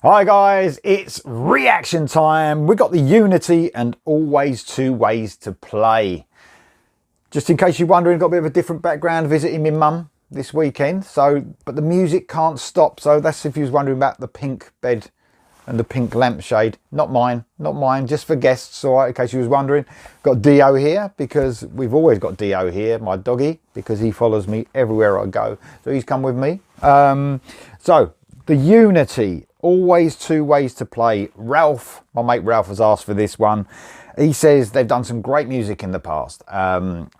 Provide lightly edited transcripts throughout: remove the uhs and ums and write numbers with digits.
Hi guys, it's reaction time. We've got the Unity and Always Two Ways to Play. Just in case you're wondering, got a bit of a different background visiting my mum this weekend. But the music can't stop. So that's if you was wondering about the pink bed and the pink lampshade. Not mine, just for guests, all right, in case you was wondering. Got Dio here because we've always got Dio here, my doggy, because he follows me everywhere I go. So he's come with me. So the Unity, Always Two Ways to Play. Ralph, my mate Ralph, has asked for this one. He says they've done some great music in the past.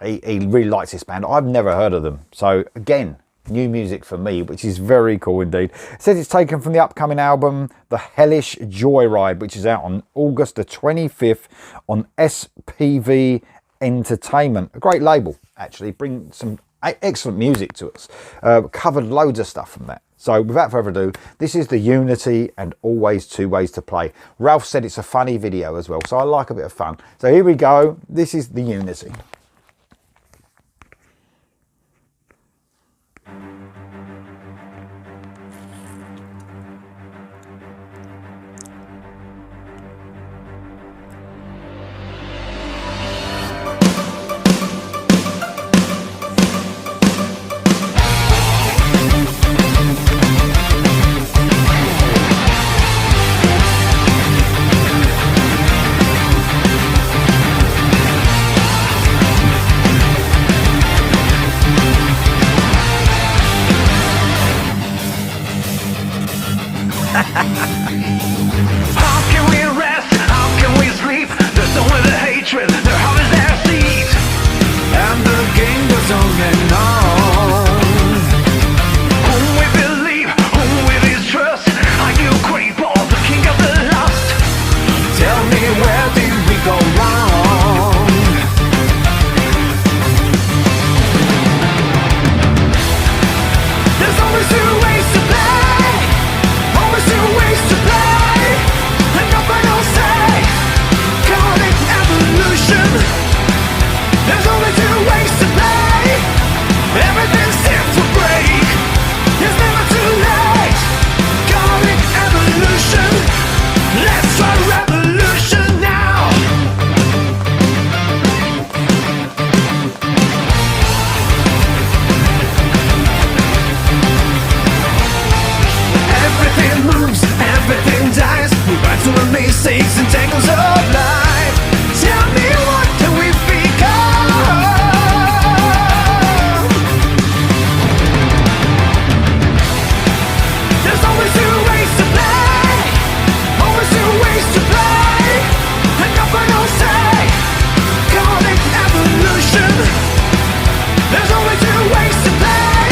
He really likes this band. I've never heard of them. So again, new music for me, which is very cool indeed. It says it's taken from the upcoming album, The Hellish Joyride, which is out on August the 25th on SPV Entertainment. A great label, actually. Bring some excellent music to us. Covered loads of stuff from that. So without further ado, this is the Unity and Always Two Ways to Play. Ralph said it's a funny video as well, so I like a bit of fun. So here we go. This is the Unity. How can we rest? How can we sleep? There's no way the hatred, their heart is their seat. And the game goes on and on. Whom we believe, whom we distrust. Are you creep or the king of the lost? Tell me, where did we go wrong? There's always two ways to play. Always two ways to play. And no final say. Call it evolution. There's only two ways to play. Everything's set to break. It's never too late. Call it evolution. Let's try revolution now. Everything moves, everything dies. We run to our mistakes and tangles of life. Tell me, what can we become? There's always two ways to play. Always two ways to play. And no final say. Call it evolution. There's only two ways to play.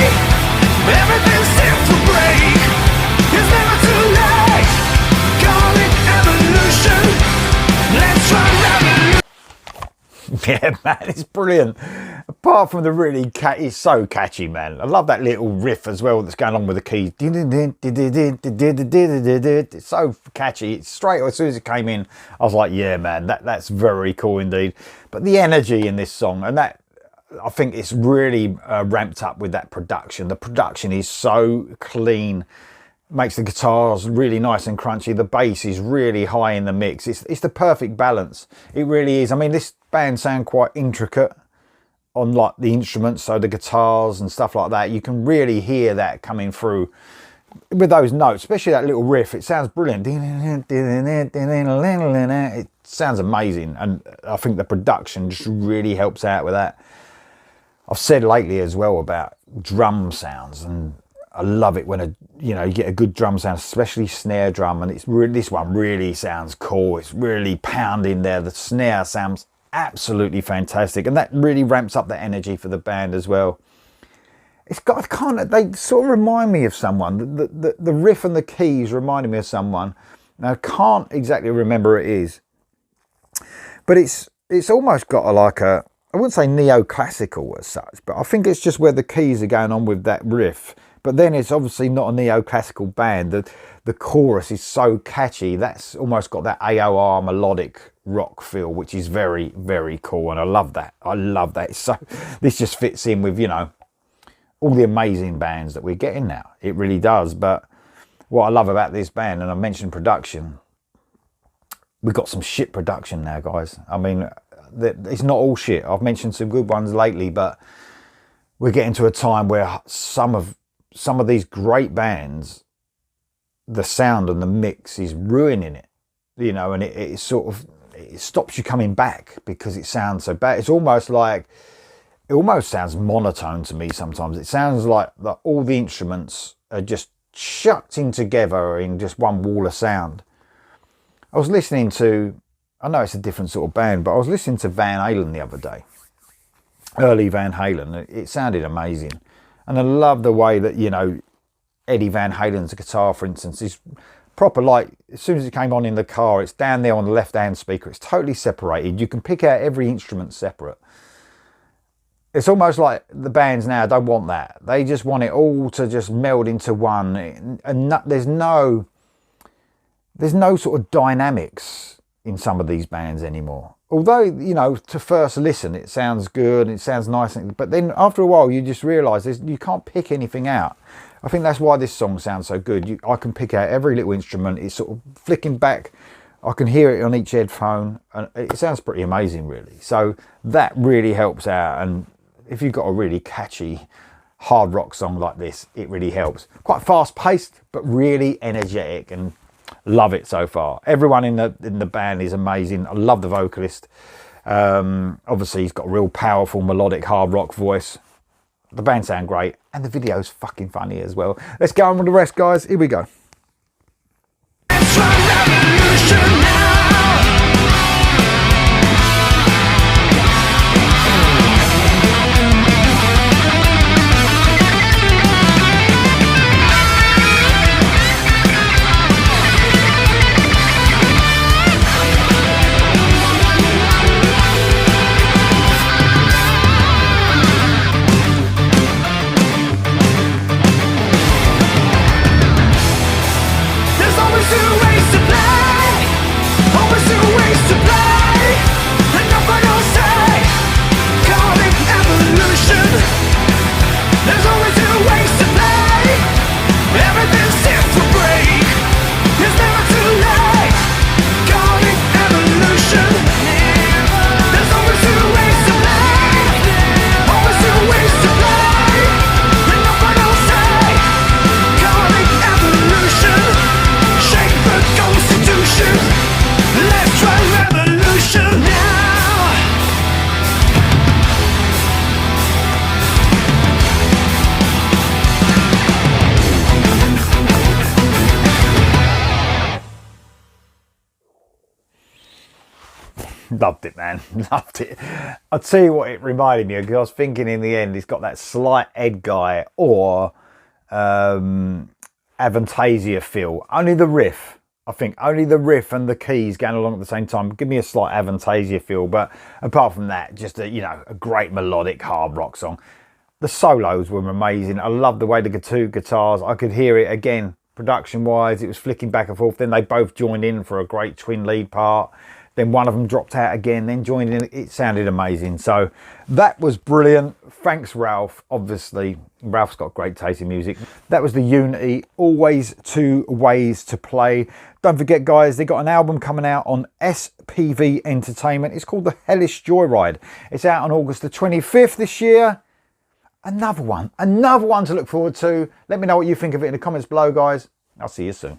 Everything's set to break. It's never too late. Call it evolution. Let's try revolution. Yeah, man, it's brilliant. Apart from the really it's so catchy, man. I love that little riff as well that's going on with the keys. It's so catchy. It's straight as soon as it came in, I was like, yeah, man, that's very cool indeed. But the energy in this song, and that, I think it's really ramped up with that production. The production is so clean. Makes the guitars really nice and crunchy. The bass is really high in the mix. It's the perfect balance. It really is. I mean, this band sound quite intricate on like the instruments, so the guitars and stuff like that. You can really hear that coming through with those notes, especially that little riff. It sounds brilliant. It sounds amazing, and I think the production just really helps out with that. I've said lately as well about drum sounds, and I love it when you get a good drum sound, especially snare drum, and this one really sounds cool. It's really pounding there. The snare sounds absolutely fantastic, and that really ramps up the energy for the band as well. It's got they sort of remind me of someone. The riff and the keys reminded me of someone. Now I can't exactly remember who it is, but it's almost got I wouldn't say neoclassical as such, but I think it's just where the keys are going on with that riff. But then it's obviously not a neoclassical band. The chorus is so catchy. That's almost got that AOR melodic rock feel, which is very, very cool. And I love that. I love that. So this just fits in with, all the amazing bands that we're getting now. It really does. But what I love about this band, and I mentioned production, we've got some shit production now, guys. I mean, it's not all shit. I've mentioned some good ones lately, but we're getting to a time where some of these great bands, the sound and the mix is ruining it, you know, and it sort of, it stops you coming back because it sounds so bad. It's almost like, it almost sounds monotone to me sometimes. It sounds like that all the instruments are just chucked in together in just one wall of sound. I was listening to, I know it's a different sort of band, but I was listening to Van Halen the other day. Early Van Halen. It sounded amazing. And I love the way that, you know, Eddie Van Halen's guitar, for instance, is proper, like, as soon as it came on in the car, it's down there on the left-hand speaker. It's totally separated. You can pick out every instrument separate. It's almost like the bands now don't want that. They just want it all to just meld into one. And there's no sort of dynamics in some of these bands anymore. Although, you know, to first listen, it sounds good, it sounds nice, but then after a while, you just realise you can't pick anything out. I think that's why this song sounds so good. I can pick out every little instrument. It's sort of flicking back. I can hear it on each headphone, and it sounds pretty amazing, really. So that really helps out. And if you've got a really catchy hard rock song like this, it really helps. Quite fast paced, but really energetic, and love it so far. Everyone in the band is amazing. I love the vocalist. Obviously, he's got a real powerful melodic hard rock voice. The band sound great, and the video's fucking funny as well. Let's go on with the rest, guys. Here we go. It's a revolution now. Loved it, man. Loved it. I'll tell you what it reminded me of, because I was thinking in the end, it's got that slight Ed Guy or Avantasia feel. Only the riff, I think, only the riff and the keys going along at the same time give me a slight Avantasia feel. But apart from that, just a, you know, a great melodic hard rock song. The solos were amazing. I loved the way the two guitars, I could hear it again, production wise, it was flicking back and forth. Then they both joined in for a great twin lead part. Then one of them dropped out again, then joined in. It sounded amazing. So that was brilliant. Thanks, Ralph. Obviously, Ralph's got great taste in music. That was the Unity, Always Two Ways to Play. Don't forget, guys, they got an album coming out on SPV Entertainment. It's called The Hellish Joyride. It's out on August the 25th this year. Another one to look forward to. Let me know what you think of it in the comments below, guys. I'll see you soon.